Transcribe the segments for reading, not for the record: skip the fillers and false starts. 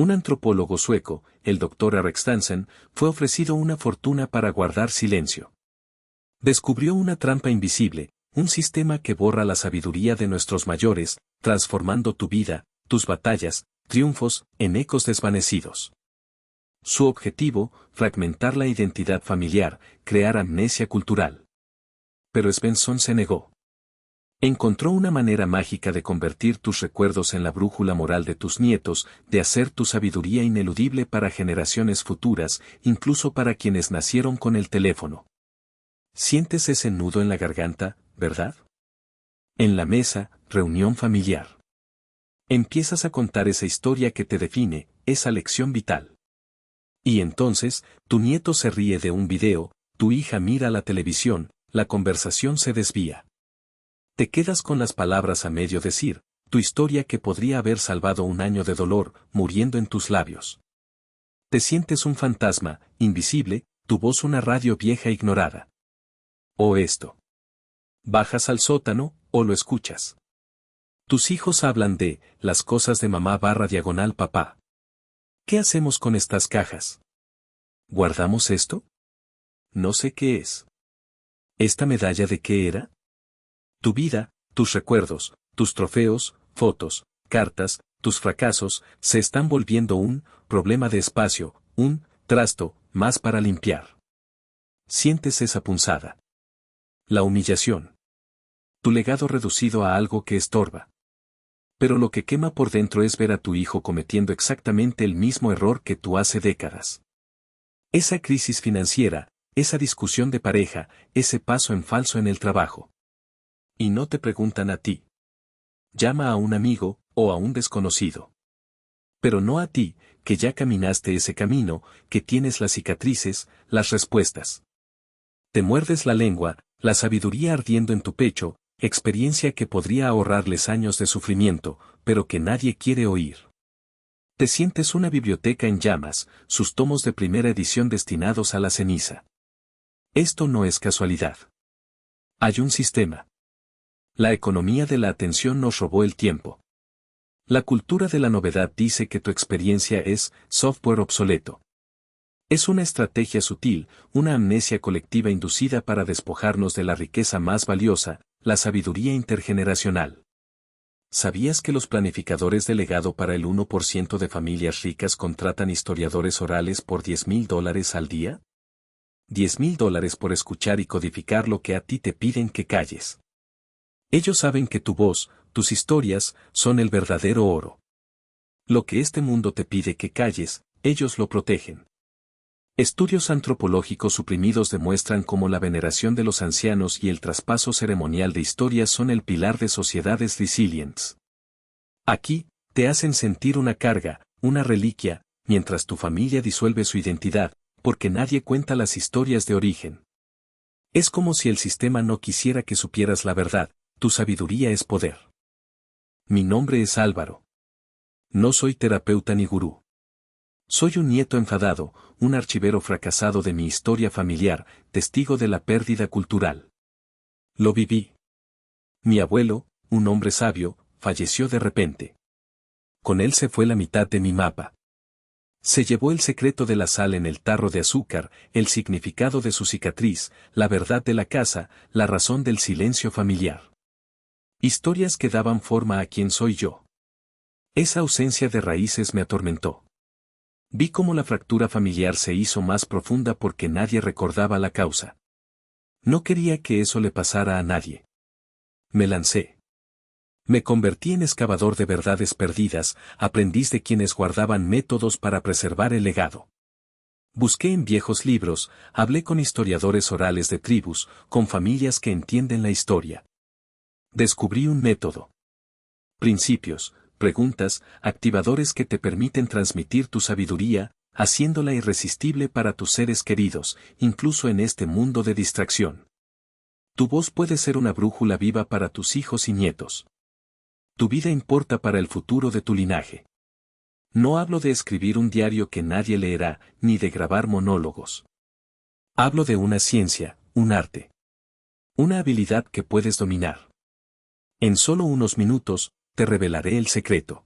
Un antropólogo sueco, el Dr. Erik Stansen, fue ofrecido una fortuna para guardar silencio. Descubrió una trampa invisible, un sistema que borra la sabiduría de nuestros mayores, transformando tu vida, tus batallas, triunfos, en ecos desvanecidos. Su objetivo, fragmentar la identidad familiar, crear amnesia cultural. Pero Svensson se negó. Encontró una manera mágica de convertir tus recuerdos en la brújula moral de tus nietos, de hacer tu sabiduría ineludible para generaciones futuras, incluso para quienes nacieron con el teléfono. Sientes ese nudo en la garganta, ¿verdad? En la mesa, reunión familiar. Empiezas a contar esa historia que te define, esa lección vital. Y entonces, tu nieto se ríe de un video, tu hija mira la televisión, la conversación se desvía. Te quedas con las palabras a medio decir, tu historia que podría haber salvado un año de dolor, muriendo en tus labios. Te sientes un fantasma, invisible, tu voz una radio vieja ignorada. O esto. Bajas al sótano, o lo escuchas. Tus hijos hablan de, las cosas de mamá/papá. ¿Qué hacemos con estas cajas? ¿Guardamos esto? No sé qué es. ¿Esta medalla de qué era? Tu vida, tus recuerdos, tus trofeos, fotos, cartas, tus fracasos, se están volviendo un problema de espacio, un trasto más para limpiar. Sientes esa punzada. La humillación. Tu legado reducido a algo que estorba. Pero lo que quema por dentro es ver a tu hijo cometiendo exactamente el mismo error que tú hace décadas. Esa crisis financiera, esa discusión de pareja, ese paso en falso en el trabajo. Y no te preguntan a ti. Llama a un amigo, o a un desconocido. Pero no a ti, que ya caminaste ese camino, que tienes las cicatrices, las respuestas. Te muerdes la lengua, la sabiduría ardiendo en tu pecho, experiencia que podría ahorrarles años de sufrimiento, pero que nadie quiere oír. Te sientes una biblioteca en llamas, sus tomos de primera edición destinados a la ceniza. Esto no es casualidad. Hay un sistema. La economía de la atención nos robó el tiempo. La cultura de la novedad dice que tu experiencia es software obsoleto. Es una estrategia sutil, una amnesia colectiva inducida para despojarnos de la riqueza más valiosa, la sabiduría intergeneracional. ¿Sabías que los planificadores de legado para el 1% de familias ricas contratan historiadores orales por $10,000 al día? $10,000 por escuchar y codificar lo que a ti te piden que calles. Ellos saben que tu voz, tus historias, son el verdadero oro. Lo que este mundo te pide que calles, ellos lo protegen. Estudios antropológicos suprimidos demuestran cómo la veneración de los ancianos y el traspaso ceremonial de historias son el pilar de sociedades resilientes. Aquí, te hacen sentir una carga, una reliquia, mientras tu familia disuelve su identidad, porque nadie cuenta las historias de origen. Es como si el sistema no quisiera que supieras la verdad, tu sabiduría es poder. Mi nombre es Álvaro. No soy terapeuta ni gurú. Soy un nieto enfadado, un archivero fracasado de mi historia familiar, testigo de la pérdida cultural. Lo viví. Mi abuelo, un hombre sabio, falleció de repente. Con él se fue la mitad de mi mapa. Se llevó el secreto de la sal en el tarro de azúcar, el significado de su cicatriz, la verdad de la casa, la razón del silencio familiar. Historias que daban forma a quien soy yo. Esa ausencia de raíces me atormentó. Vi cómo la fractura familiar se hizo más profunda porque nadie recordaba la causa. No quería que eso le pasara a nadie. Me lancé. Me convertí en excavador de verdades perdidas, aprendiz de quienes guardaban métodos para preservar el legado. Busqué en viejos libros, hablé con historiadores orales de tribus, con familias que entienden la historia. Descubrí un método. Principios, preguntas, activadores que te permiten transmitir tu sabiduría, haciéndola irresistible para tus seres queridos, incluso en este mundo de distracción. Tu voz puede ser una brújula viva para tus hijos y nietos. Tu vida importa para el futuro de tu linaje. No hablo de escribir un diario que nadie leerá, ni de grabar monólogos. Hablo de una ciencia, un arte. Una habilidad que puedes dominar. En solo unos minutos, te revelaré el secreto.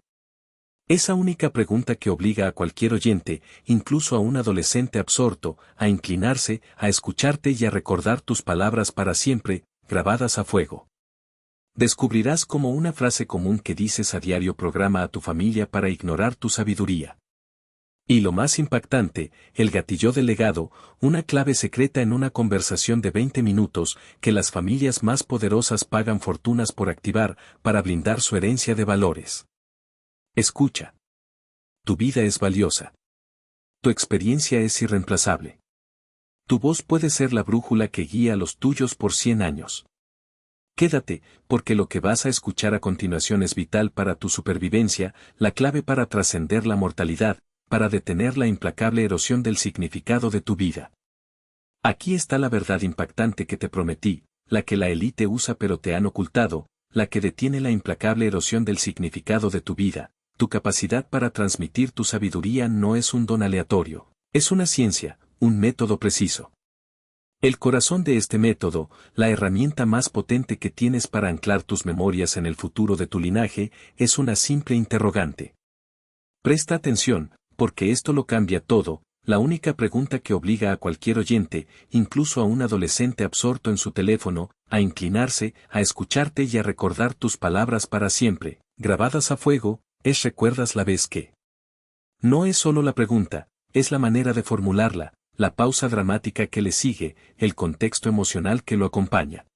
Esa única pregunta que obliga a cualquier oyente, incluso a un adolescente absorto, a inclinarse, a escucharte y a recordar tus palabras para siempre, grabadas a fuego. Descubrirás cómo una frase común que dices a diario programa a tu familia para ignorar tu sabiduría. Y lo más impactante, el gatillo del legado, una clave secreta en una conversación de 20 minutos que las familias más poderosas pagan fortunas por activar para blindar su herencia de valores. Escucha. Tu vida es valiosa. Tu experiencia es irreemplazable. Tu voz puede ser la brújula que guía a los tuyos por 100 años. Quédate, porque lo que vas a escuchar a continuación es vital para tu supervivencia, la clave para trascender la mortalidad, para detener la implacable erosión del significado de tu vida. Aquí está la verdad impactante que te prometí, la que la élite usa pero te han ocultado, la que detiene la implacable erosión del significado de tu vida. Tu capacidad para transmitir tu sabiduría no es un don aleatorio, es una ciencia, un método preciso. El corazón de este método, la herramienta más potente que tienes para anclar tus memorias en el futuro de tu linaje, es una simple interrogante. Presta atención, porque esto lo cambia todo, la única pregunta que obliga a cualquier oyente, incluso a un adolescente absorto en su teléfono, a inclinarse, a escucharte y a recordar tus palabras para siempre, grabadas a fuego, es ¿recuerdas la vez que? No es solo la pregunta, es la manera de formularla, la pausa dramática que le sigue, el contexto emocional que lo acompaña.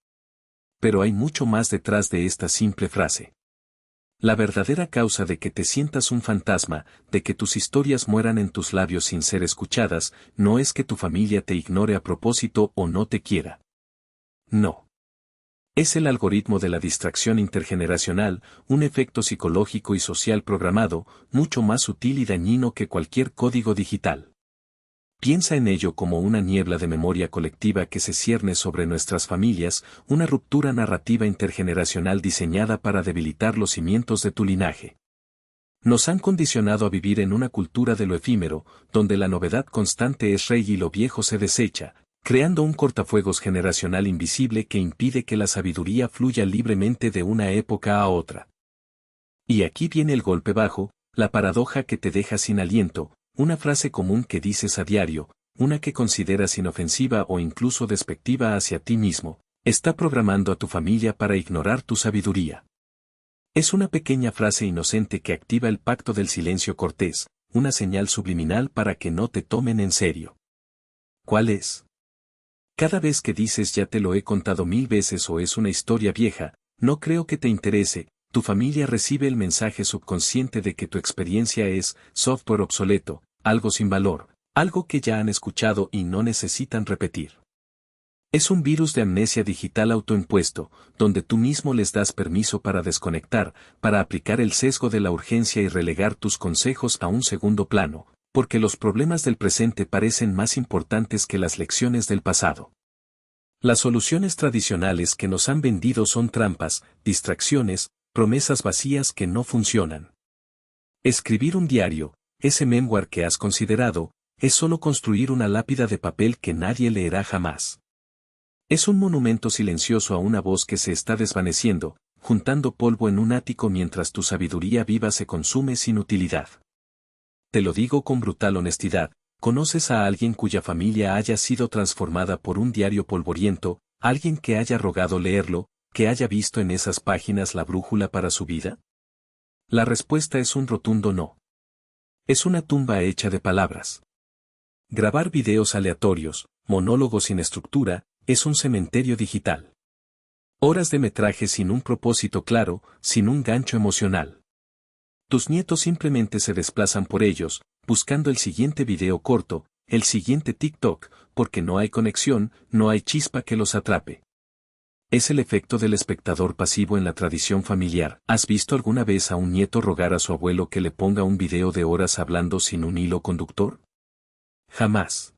Pero hay mucho más detrás de esta simple frase. La verdadera causa de que te sientas un fantasma, de que tus historias mueran en tus labios sin ser escuchadas, no es que tu familia te ignore a propósito o no te quiera. No. Es el algoritmo de la distracción intergeneracional, un efecto psicológico y social programado, mucho más sutil y dañino que cualquier código digital. Piensa en ello como una niebla de memoria colectiva que se cierne sobre nuestras familias, una ruptura narrativa intergeneracional diseñada para debilitar los cimientos de tu linaje. Nos han condicionado a vivir en una cultura de lo efímero, donde la novedad constante es rey y lo viejo se desecha, creando un cortafuegos generacional invisible que impide que la sabiduría fluya libremente de una época a otra. Y aquí viene el golpe bajo, la paradoja que te deja sin aliento, una frase común que dices a diario, una que consideras inofensiva o incluso despectiva hacia ti mismo, está programando a tu familia para ignorar tu sabiduría. Es una pequeña frase inocente que activa el pacto del silencio cortés, una señal subliminal para que no te tomen en serio. ¿Cuál es? Cada vez que dices ya te lo he contado 1000 veces o es una historia vieja, no creo que te interese, tu familia recibe el mensaje subconsciente de que tu experiencia es software obsoleto, algo sin valor, algo que ya han escuchado y no necesitan repetir. Es un virus de amnesia digital autoimpuesto, donde tú mismo les das permiso para desconectar, para aplicar el sesgo de la urgencia y relegar tus consejos a un segundo plano, porque los problemas del presente parecen más importantes que las lecciones del pasado. Las soluciones tradicionales que nos han vendido son trampas, distracciones, promesas vacías que no funcionan. Escribir un diario, ese memoir que has considerado, es solo construir una lápida de papel que nadie leerá jamás. Es un monumento silencioso a una voz que se está desvaneciendo, juntando polvo en un ático mientras tu sabiduría viva se consume sin utilidad. Te lo digo con brutal honestidad, ¿conoces a alguien cuya familia haya sido transformada por un diario polvoriento, alguien que haya rogado leerlo, que haya visto en esas páginas la brújula para su vida? La respuesta es un rotundo no. Es una tumba hecha de palabras. Grabar videos aleatorios, monólogos sin estructura, es un cementerio digital. Horas de metraje sin un propósito claro, sin un gancho emocional. Tus nietos simplemente se desplazan por ellos, buscando el siguiente video corto, el siguiente TikTok, porque no hay conexión, no hay chispa que los atrape. Es el efecto del espectador pasivo en la tradición familiar. ¿Has visto alguna vez a un nieto rogar a su abuelo que le ponga un video de horas hablando sin un hilo conductor? Jamás.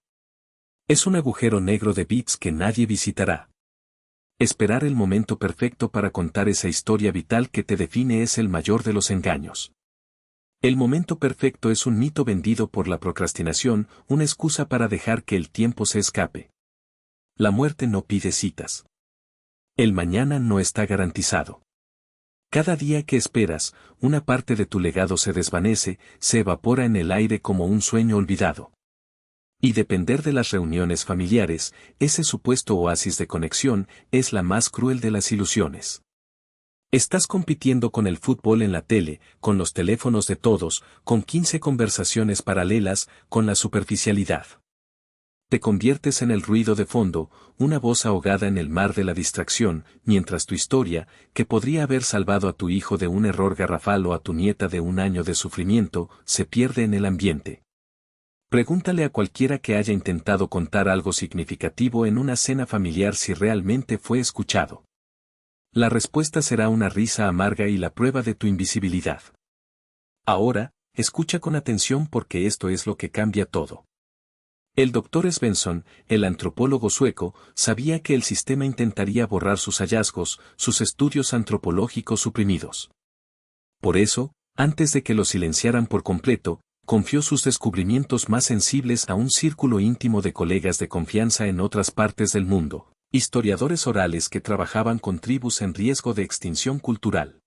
Es un agujero negro de bits que nadie visitará. Esperar el momento perfecto para contar esa historia vital que te define es el mayor de los engaños. El momento perfecto es un mito vendido por la procrastinación, una excusa para dejar que el tiempo se escape. La muerte no pide citas. El mañana no está garantizado. Cada día que esperas, una parte de tu legado se desvanece, se evapora en el aire como un sueño olvidado. Y depender de las reuniones familiares, ese supuesto oasis de conexión, es la más cruel de las ilusiones. Estás compitiendo con el fútbol en la tele, con los teléfonos de todos, con 15 conversaciones paralelas, con la superficialidad. Te conviertes en el ruido de fondo, una voz ahogada en el mar de la distracción, mientras tu historia, que podría haber salvado a tu hijo de un error garrafal o a tu nieta de un año de sufrimiento, se pierde en el ambiente. Pregúntale a cualquiera que haya intentado contar algo significativo en una cena familiar si realmente fue escuchado. La respuesta será una risa amarga y la prueba de tu invisibilidad. Ahora, escucha con atención porque esto es lo que cambia todo. El Dr. Svensson, el antropólogo sueco, sabía que el sistema intentaría borrar sus hallazgos, sus estudios antropológicos suprimidos. Por eso, antes de que lo silenciaran por completo, confió sus descubrimientos más sensibles a un círculo íntimo de colegas de confianza en otras partes del mundo, historiadores orales que trabajaban con tribus en riesgo de extinción cultural.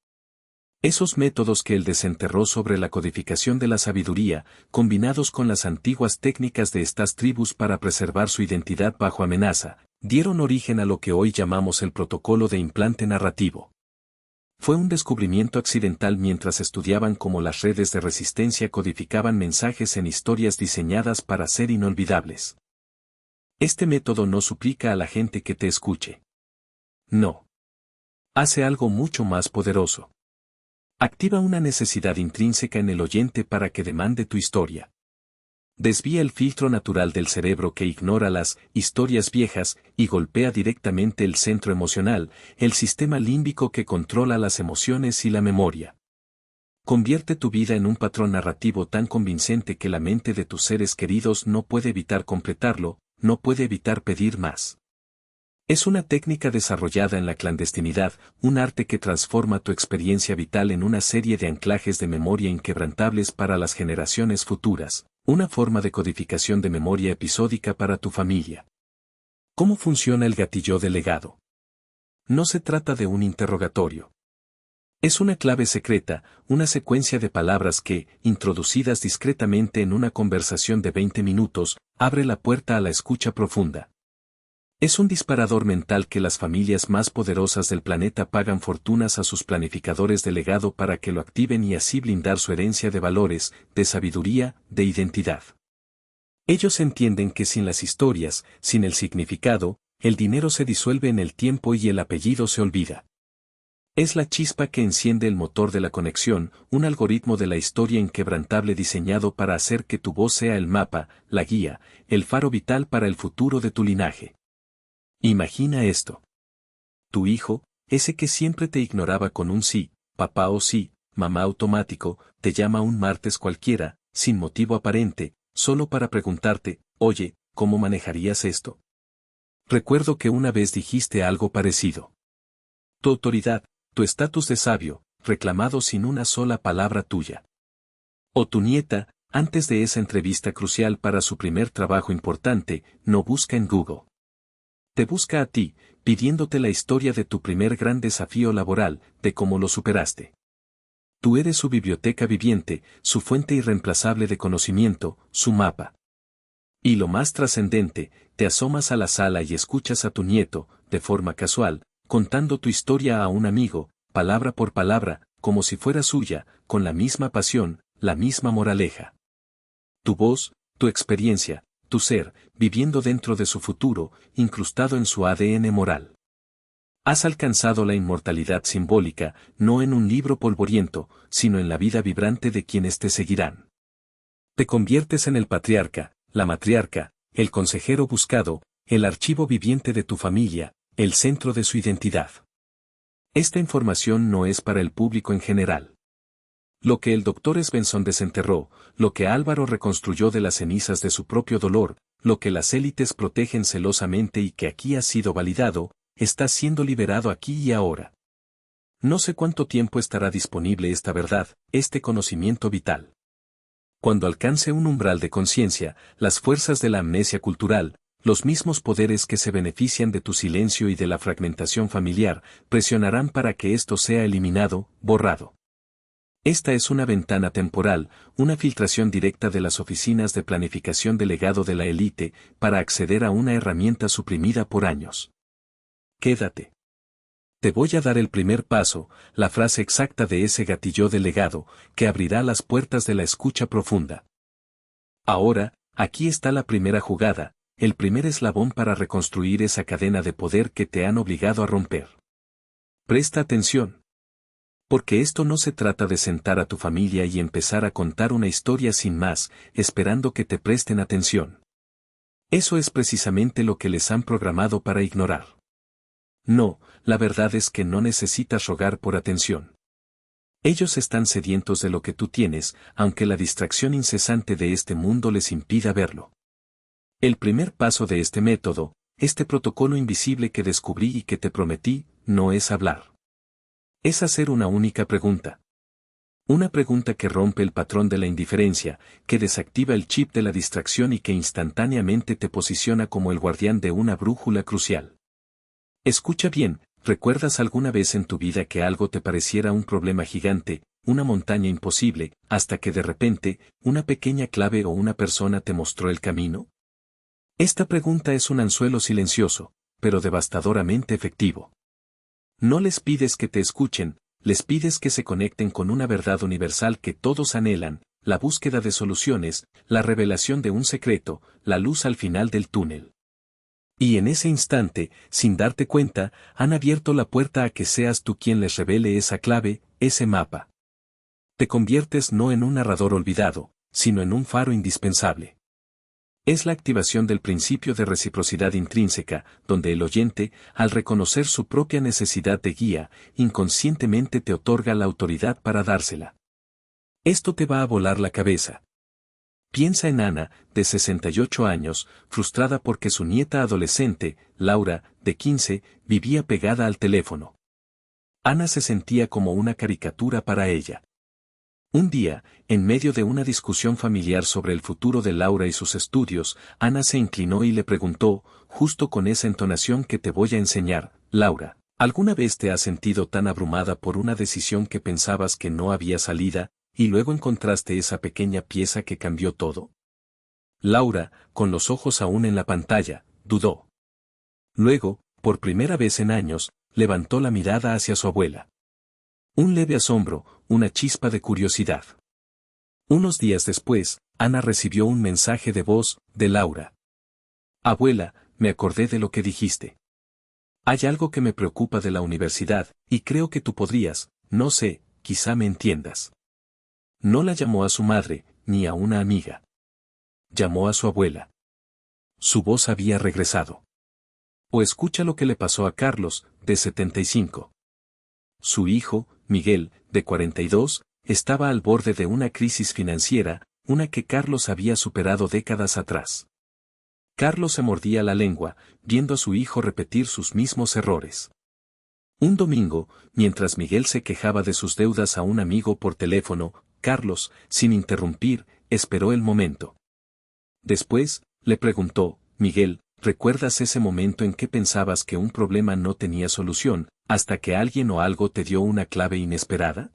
Esos métodos que él desenterró sobre la codificación de la sabiduría, combinados con las antiguas técnicas de estas tribus para preservar su identidad bajo amenaza, dieron origen a lo que hoy llamamos el protocolo de implante narrativo. Fue un descubrimiento accidental mientras estudiaban cómo las redes de resistencia codificaban mensajes en historias diseñadas para ser inolvidables. Este método no suplica a la gente que te escuche. No. Hace algo mucho más poderoso. Activa una necesidad intrínseca en el oyente para que demande tu historia. Desvía el filtro natural del cerebro que ignora las historias viejas y golpea directamente el centro emocional, el sistema límbico que controla las emociones y la memoria. Convierte tu vida en un patrón narrativo tan convincente que la mente de tus seres queridos no puede evitar completarlo, no puede evitar pedir más. Es una técnica desarrollada en la clandestinidad, un arte que transforma tu experiencia vital en una serie de anclajes de memoria inquebrantables para las generaciones futuras, una forma de codificación de memoria episódica para tu familia. ¿Cómo funciona el gatillo del legado? No se trata de un interrogatorio. Es una clave secreta, una secuencia de palabras que, introducidas discretamente en una conversación de 20 minutos, abre la puerta a la escucha profunda. Es un disparador mental que las familias más poderosas del planeta pagan fortunas a sus planificadores de legado para que lo activen y así blindar su herencia de valores, de sabiduría, de identidad. Ellos entienden que sin las historias, sin el significado, el dinero se disuelve en el tiempo y el apellido se olvida. Es la chispa que enciende el motor de la conexión, un algoritmo de la historia inquebrantable diseñado para hacer que tu voz sea el mapa, la guía, el faro vital para el futuro de tu linaje. Imagina esto. Tu hijo, ese que siempre te ignoraba con un sí, papá o sí, mamá automático, te llama un martes cualquiera, sin motivo aparente, solo para preguntarte, oye, ¿cómo manejarías esto? Recuerdo que una vez dijiste algo parecido. Tu autoridad, tu estatus de sabio, reclamado sin una sola palabra tuya. O tu nieta, antes de esa entrevista crucial para su primer trabajo importante, no busca en Google. Te busca a ti, pidiéndote la historia de tu primer gran desafío laboral, de cómo lo superaste. Tú eres su biblioteca viviente, su fuente irreemplazable de conocimiento, su mapa. Y lo más trascendente, te asomas a la sala y escuchas a tu nieto, de forma casual, contando tu historia a un amigo, palabra por palabra, como si fuera suya, con la misma pasión, la misma moraleja. Tu voz, tu experiencia, tu ser, viviendo dentro de su futuro, incrustado en su ADN moral. Has alcanzado la inmortalidad simbólica, no en un libro polvoriento, sino en la vida vibrante de quienes te seguirán. Te conviertes en el patriarca, la matriarca, el consejero buscado, el archivo viviente de tu familia, el centro de su identidad. Esta información no es para el público en general. Lo que el Dr. Svensson desenterró, lo que Álvaro reconstruyó de las cenizas de su propio dolor, lo que las élites protegen celosamente y que aquí ha sido validado, está siendo liberado aquí y ahora. No sé cuánto tiempo estará disponible esta verdad, este conocimiento vital. Cuando alcance un umbral de conciencia, las fuerzas de la amnesia cultural, Los mismos poderes que se benefician de tu silencio y de la fragmentación familiar, presionarán para que esto sea eliminado, borrado. Esta es una ventana temporal, una filtración directa de las oficinas de planificación del legado de la élite, para acceder a una herramienta suprimida por años. Quédate. Te voy a dar el primer paso, la frase exacta de ese gatillo del legado, que abrirá las puertas de la escucha profunda. Ahora, aquí está la primera jugada, el primer eslabón para reconstruir esa cadena de poder que te han obligado a romper. Presta atención. Porque esto no se trata de sentar a tu familia y empezar a contar una historia sin más, esperando que te presten atención. Eso es precisamente lo que les han programado para ignorar. No, la verdad es que no necesitas rogar por atención. Ellos están sedientos de lo que tú tienes, aunque la distracción incesante de este mundo les impida verlo. El primer paso de este método, este protocolo invisible que descubrí y que te prometí, no es hablar. Es hacer una única pregunta. Una pregunta que rompe el patrón de la indiferencia, que desactiva el chip de la distracción y que instantáneamente te posiciona como el guardián de una brújula crucial. Escucha bien, ¿recuerdas alguna vez en tu vida que algo te pareciera un problema gigante, una montaña imposible, hasta que de repente, una pequeña clave o una persona te mostró el camino? Esta pregunta es un anzuelo silencioso, pero devastadoramente efectivo. No les pides que te escuchen, les pides que se conecten con una verdad universal que todos anhelan, la búsqueda de soluciones, la revelación de un secreto, la luz al final del túnel. Y en ese instante, sin darte cuenta, han abierto la puerta a que seas tú quien les revele esa clave, ese mapa. Te conviertes no en un narrador olvidado, sino en un faro indispensable. Es la activación del principio de reciprocidad intrínseca, donde el oyente, al reconocer su propia necesidad de guía, inconscientemente te otorga la autoridad para dársela. Esto te va a volar la cabeza. Piensa en Ana, de 68 años, frustrada porque su nieta adolescente, Laura, de 15, vivía pegada al teléfono. Ana se sentía como una caricatura para ella. Un día, en medio de una discusión familiar sobre el futuro de Laura y sus estudios, Ana se inclinó y le preguntó, justo con esa entonación que te voy a enseñar, Laura, ¿alguna vez te has sentido tan abrumada por una decisión que pensabas que no había salida, y luego encontraste esa pequeña pieza que cambió todo? Laura, con los ojos aún en la pantalla, dudó. Luego, por primera vez en años, levantó la mirada hacia su abuela. Un leve asombro, una chispa de curiosidad. Unos días después, Ana recibió un mensaje de voz, de Laura. Abuela, me acordé de lo que dijiste. Hay algo que me preocupa de la universidad, y creo que tú podrías, no sé, quizá me entiendas. No la llamó a su madre, ni a una amiga. Llamó a su abuela. Su voz había regresado. O escucha lo que le pasó a Carlos, de 75. Su hijo, Miguel, de 42, estaba al borde de una crisis financiera, una que Carlos había superado décadas atrás. Carlos se mordía la lengua, viendo a su hijo repetir sus mismos errores. Un domingo, mientras Miguel se quejaba de sus deudas a un amigo por teléfono, Carlos, sin interrumpir, esperó el momento. Después, le preguntó, Miguel, ¿recuerdas ese momento en que pensabas que un problema no tenía solución, hasta que alguien o algo te dio una clave inesperada?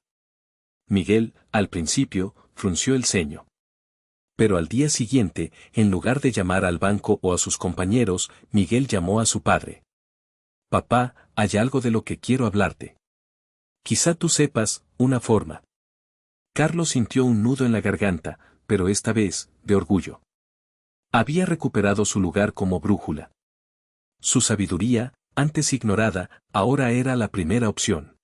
Miguel, al principio, frunció el ceño. Pero al día siguiente, en lugar de llamar al banco o a sus compañeros, Miguel llamó a su padre. Papá, hay algo de lo que quiero hablarte. Quizá tú sepas, una forma. Carlos sintió un nudo en la garganta, pero esta vez, de orgullo. Había recuperado su lugar como brújula. Su sabiduría, antes ignorada, ahora era la primera opción.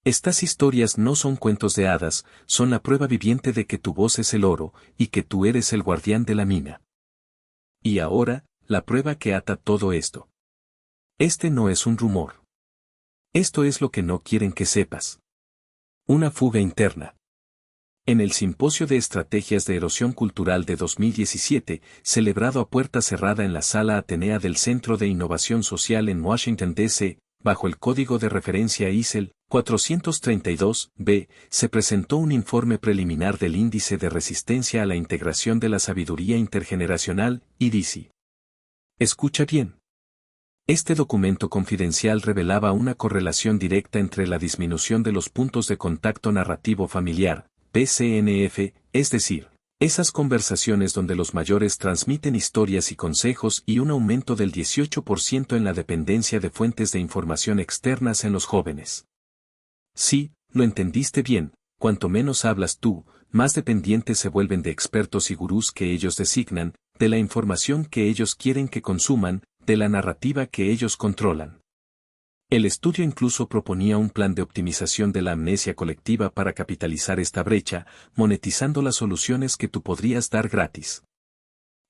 Estas historias no son cuentos de hadas, son la prueba viviente de que tu voz es el oro, y que tú eres el guardián de la mina. Y ahora, la prueba que ata todo esto. Este no es un rumor. Esto es lo que no quieren que sepas. Una fuga interna. En el Simposio de Estrategias de Erosión Cultural de 2017, celebrado a puerta cerrada en la Sala Atenea del Centro de Innovación Social en Washington, D.C., bajo el código de referencia ISEL 432-B, se presentó un informe preliminar del Índice de Resistencia a la Integración de la Sabiduría Intergeneracional, IDISI. Escucha bien. Este documento confidencial revelaba una correlación directa entre la disminución de los puntos de contacto narrativo familiar, PCNF, es decir, esas conversaciones donde los mayores transmiten historias y consejos, y un aumento del 18% en la dependencia de fuentes de información externas en los jóvenes. Sí, lo entendiste bien, cuanto menos hablas tú, más dependientes se vuelven de expertos y gurús que ellos designan, de la información que ellos quieren que consuman, de la narrativa que ellos controlan. El estudio incluso proponía un plan de optimización de la amnesia colectiva para capitalizar esta brecha, monetizando las soluciones que tú podrías dar gratis.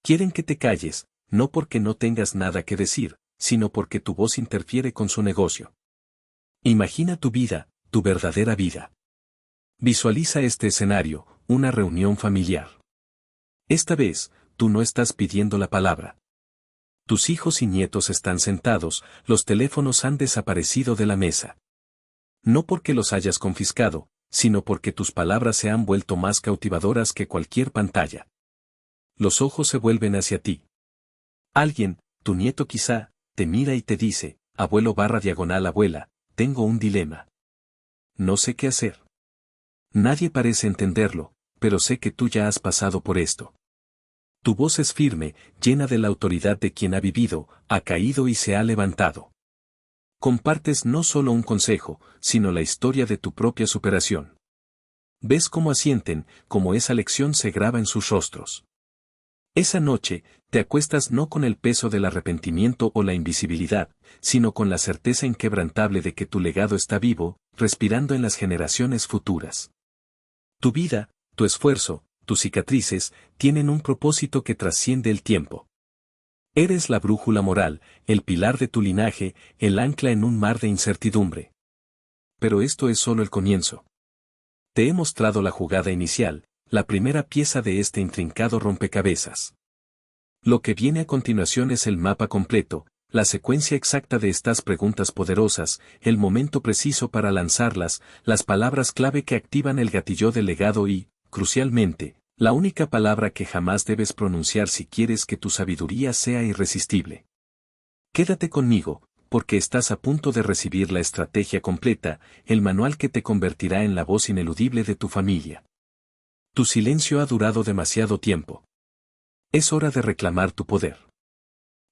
Quieren que te calles, no porque no tengas nada que decir, sino porque tu voz interfiere con su negocio. Imagina tu vida, tu verdadera vida. Visualiza este escenario, una reunión familiar. Esta vez, tú no estás pidiendo la palabra. Tus hijos y nietos están sentados, los teléfonos han desaparecido de la mesa. No porque los hayas confiscado, sino porque tus palabras se han vuelto más cautivadoras que cualquier pantalla. Los ojos se vuelven hacia ti. Alguien, tu nieto quizá, te mira y te dice, abuelo/abuela, tengo un dilema. No sé qué hacer. Nadie parece entenderlo, pero sé que tú ya has pasado por esto. Tu voz es firme, llena de la autoridad de quien ha vivido, ha caído y se ha levantado. Compartes no solo un consejo, sino la historia de tu propia superación. Ves cómo asienten, cómo esa lección se graba en sus rostros. Esa noche, te acuestas no con el peso del arrepentimiento o la invisibilidad, sino con la certeza inquebrantable de que tu legado está vivo, respirando en las generaciones futuras. Tu vida, tu esfuerzo, tus cicatrices, tienen un propósito que trasciende el tiempo. Eres la brújula moral, el pilar de tu linaje, el ancla en un mar de incertidumbre. Pero esto es solo el comienzo. Te he mostrado la jugada inicial, la primera pieza de este intrincado rompecabezas. Lo que viene a continuación es el mapa completo, la secuencia exacta de estas preguntas poderosas, el momento preciso para lanzarlas, las palabras clave que activan el gatillo del legado y, crucialmente, la única palabra que jamás debes pronunciar si quieres que tu sabiduría sea irresistible. Quédate conmigo, porque estás a punto de recibir la estrategia completa, el manual que te convertirá en la voz ineludible de tu familia. Tu silencio ha durado demasiado tiempo. Es hora de reclamar tu poder.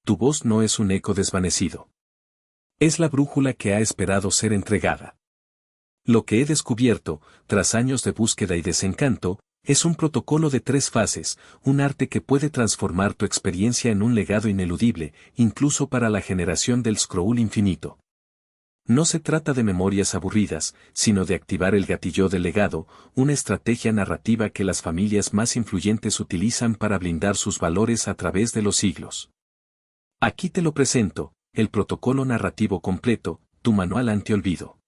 Tu voz no es un eco desvanecido. Es la brújula que ha esperado ser entregada. Lo que he descubierto, tras años de búsqueda y desencanto, es un protocolo de 3 fases, un arte que puede transformar tu experiencia en un legado ineludible, incluso para la generación del scroll infinito. No se trata de memorias aburridas, sino de activar el gatillo del legado, una estrategia narrativa que las familias más influyentes utilizan para blindar sus valores a través de los siglos. Aquí te lo presento, el protocolo narrativo completo, tu manual antiolvido.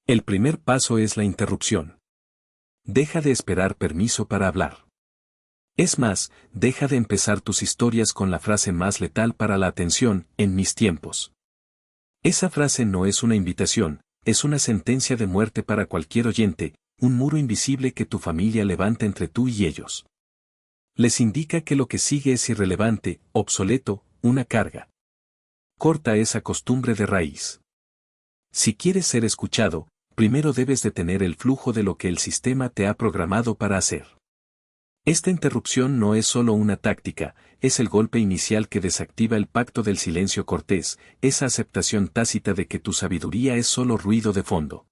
El primer paso es la interrupción. Deja de esperar permiso para hablar. Es más, deja de empezar tus historias con la frase más letal para la atención, en mis tiempos. Esa frase no es una invitación, es una sentencia de muerte para cualquier oyente, un muro invisible que tu familia levanta entre tú y ellos. Les indica que lo que sigue es irrelevante, obsoleto, una carga. Corta esa costumbre de raíz. Si quieres ser escuchado, primero debes detener el flujo de lo que el sistema te ha programado para hacer. Esta interrupción no es solo una táctica, es el golpe inicial que desactiva el pacto del silencio cortés, esa aceptación tácita de que tu sabiduría es solo ruido de fondo.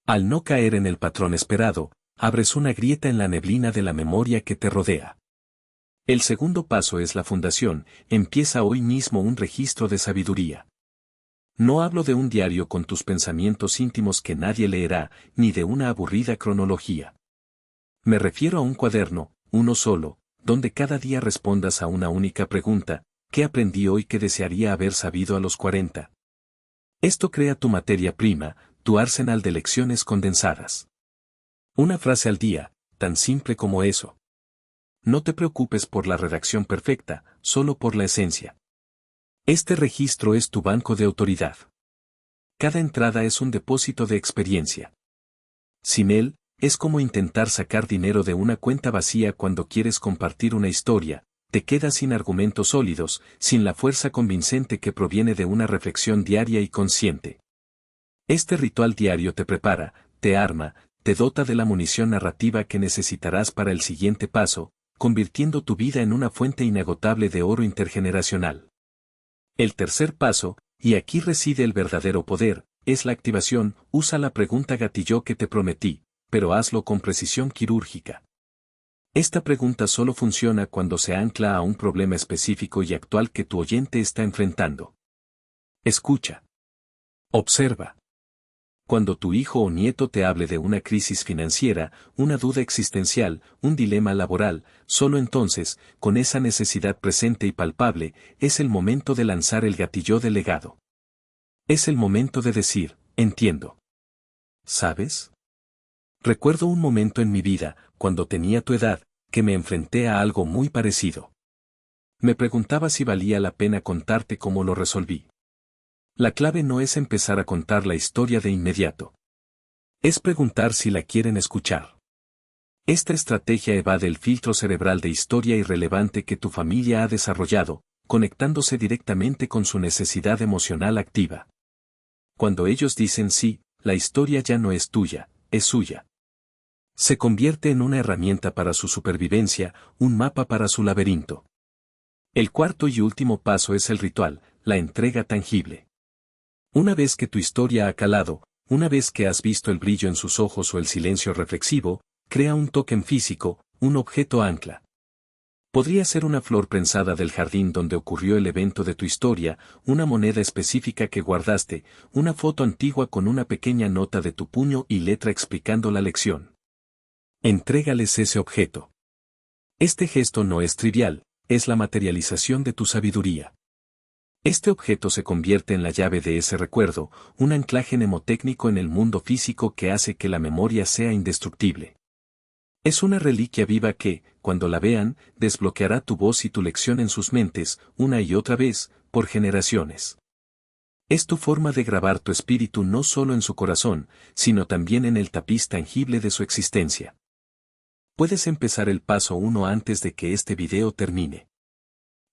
Al no caer en el patrón esperado, abres una grieta en la neblina de la memoria que te rodea. El segundo paso es la fundación, empieza hoy mismo un registro de sabiduría. No hablo de un diario con tus pensamientos íntimos que nadie leerá, ni de una aburrida cronología. Me refiero a un cuaderno, uno solo, donde cada día respondas a una única pregunta: ¿qué aprendí hoy que desearía haber sabido a los 40? Esto crea tu materia prima, tu arsenal de lecciones condensadas. Una frase al día, tan simple como eso. No te preocupes por la redacción perfecta, solo por la esencia. Este registro es tu banco de autoridad. Cada entrada es un depósito de experiencia. Sin él, es como intentar sacar dinero de una cuenta vacía cuando quieres compartir una historia, te quedas sin argumentos sólidos, sin la fuerza convincente que proviene de una reflexión diaria y consciente. Este ritual diario te prepara, te arma, te dota de la munición narrativa que necesitarás para el siguiente paso, convirtiendo tu vida en una fuente inagotable de oro intergeneracional. El tercer paso, y aquí reside el verdadero poder, es la activación. Usa la pregunta gatillo que te prometí, pero hazlo con precisión quirúrgica. Esta pregunta solo funciona cuando se ancla a un problema específico y actual que tu oyente está enfrentando. Escucha. Observa. Cuando tu hijo o nieto te hable de una crisis financiera, una duda existencial, un dilema laboral, solo entonces, con esa necesidad presente y palpable, es el momento de lanzar el gatillo del legado. Es el momento de decir, entiendo. ¿Sabes? Recuerdo un momento en mi vida, cuando tenía tu edad, que me enfrenté a algo muy parecido. Me preguntaba si valía la pena contarte cómo lo resolví. La clave no es empezar a contar la historia de inmediato. Es preguntar si la quieren escuchar. Esta estrategia evade el filtro cerebral de historia irrelevante que tu familia ha desarrollado, conectándose directamente con su necesidad emocional activa. Cuando ellos dicen sí, la historia ya no es tuya, es suya. Se convierte en una herramienta para su supervivencia, un mapa para su laberinto. El cuarto y último paso es el ritual, la entrega tangible. Una vez que tu historia ha calado, una vez que has visto el brillo en sus ojos o el silencio reflexivo, crea un token físico, un objeto ancla. Podría ser una flor prensada del jardín donde ocurrió el evento de tu historia, una moneda específica que guardaste, una foto antigua con una pequeña nota de tu puño y letra explicando la lección. Entrégales ese objeto. Este gesto no es trivial, es la materialización de tu sabiduría. Este objeto se convierte en la llave de ese recuerdo, un anclaje mnemotécnico en el mundo físico que hace que la memoria sea indestructible. Es una reliquia viva que, cuando la vean, desbloqueará tu voz y tu lección en sus mentes, una y otra vez, por generaciones. Es tu forma de grabar tu espíritu no solo en su corazón, sino también en el tapiz tangible de su existencia. Puedes empezar el paso 1 antes de que este video termine.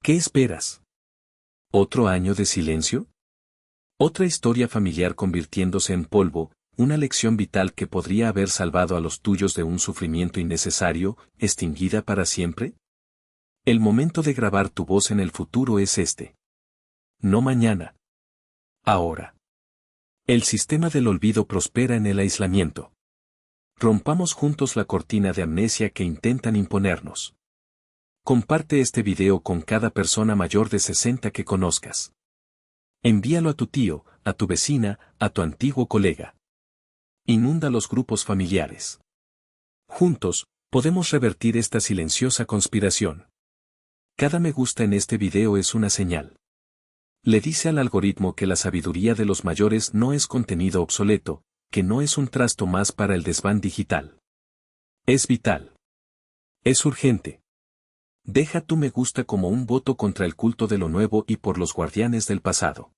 ¿Qué esperas? ¿Otro año de silencio? ¿Otra historia familiar convirtiéndose en polvo, una lección vital que podría haber salvado a los tuyos de un sufrimiento innecesario, extinguida para siempre? El momento de grabar tu voz en el futuro es este. No mañana. Ahora. El sistema del olvido prospera en el aislamiento. Rompamos juntos la cortina de amnesia que intentan imponernos. Comparte este video con cada persona mayor de 60 que conozcas. Envíalo a tu tío, a tu vecina, a tu antiguo colega. Inunda los grupos familiares. Juntos, podemos revertir esta silenciosa conspiración. Cada me gusta en este video es una señal. Le dice al algoritmo que la sabiduría de los mayores no es contenido obsoleto, que no es un trasto más para el desván digital. Es vital. Es urgente. Deja tu me gusta como un voto contra el culto de lo nuevo y por los guardianes del pasado.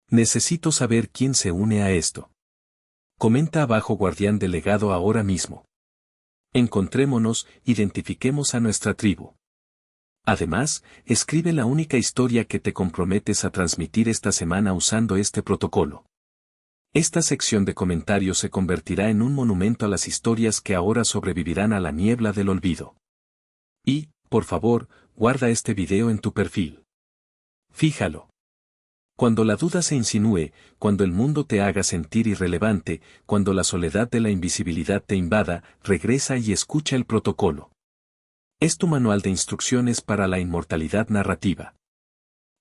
Necesito saber quién se une a esto. Comenta abajo guardián del legado ahora mismo. Encontrémonos, identifiquemos a nuestra tribu. Además, escribe la única historia que te comprometes a transmitir esta semana usando este protocolo. Esta sección de comentarios se convertirá en un monumento a las historias que ahora sobrevivirán a la niebla del olvido. Y, por favor, guarda este video en tu perfil. Fíjalo. Cuando la duda se insinúe, cuando el mundo te haga sentir irrelevante, cuando la soledad de la invisibilidad te invada, regresa y escucha el protocolo. Es tu manual de instrucciones para la inmortalidad narrativa.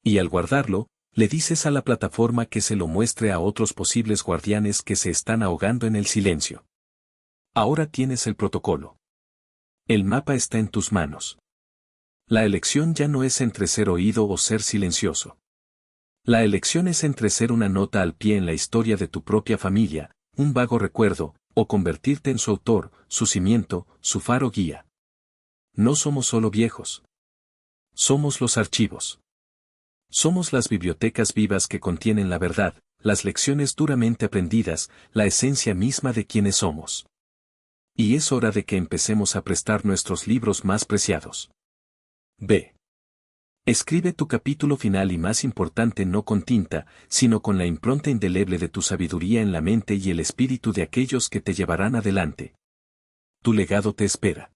Y al guardarlo, le dices a la plataforma que se lo muestre a otros posibles guardianes que se están ahogando en el silencio. Ahora tienes el protocolo. El mapa está en tus manos. La elección ya no es entre ser oído o ser silencioso. La elección es entre ser una nota al pie en la historia de tu propia familia, un vago recuerdo, o convertirte en su autor, su cimiento, su faro guía. No somos solo viejos. Somos los archivos. Somos las bibliotecas vivas que contienen la verdad, las lecciones duramente aprendidas, la esencia misma de quienes somos. Y es hora de que empecemos a prestar nuestros libros más preciados. B. Escribe tu capítulo final y más importante no con tinta, sino con la impronta indeleble de tu sabiduría en la mente y el espíritu de aquellos que te llevarán adelante. Tu legado te espera.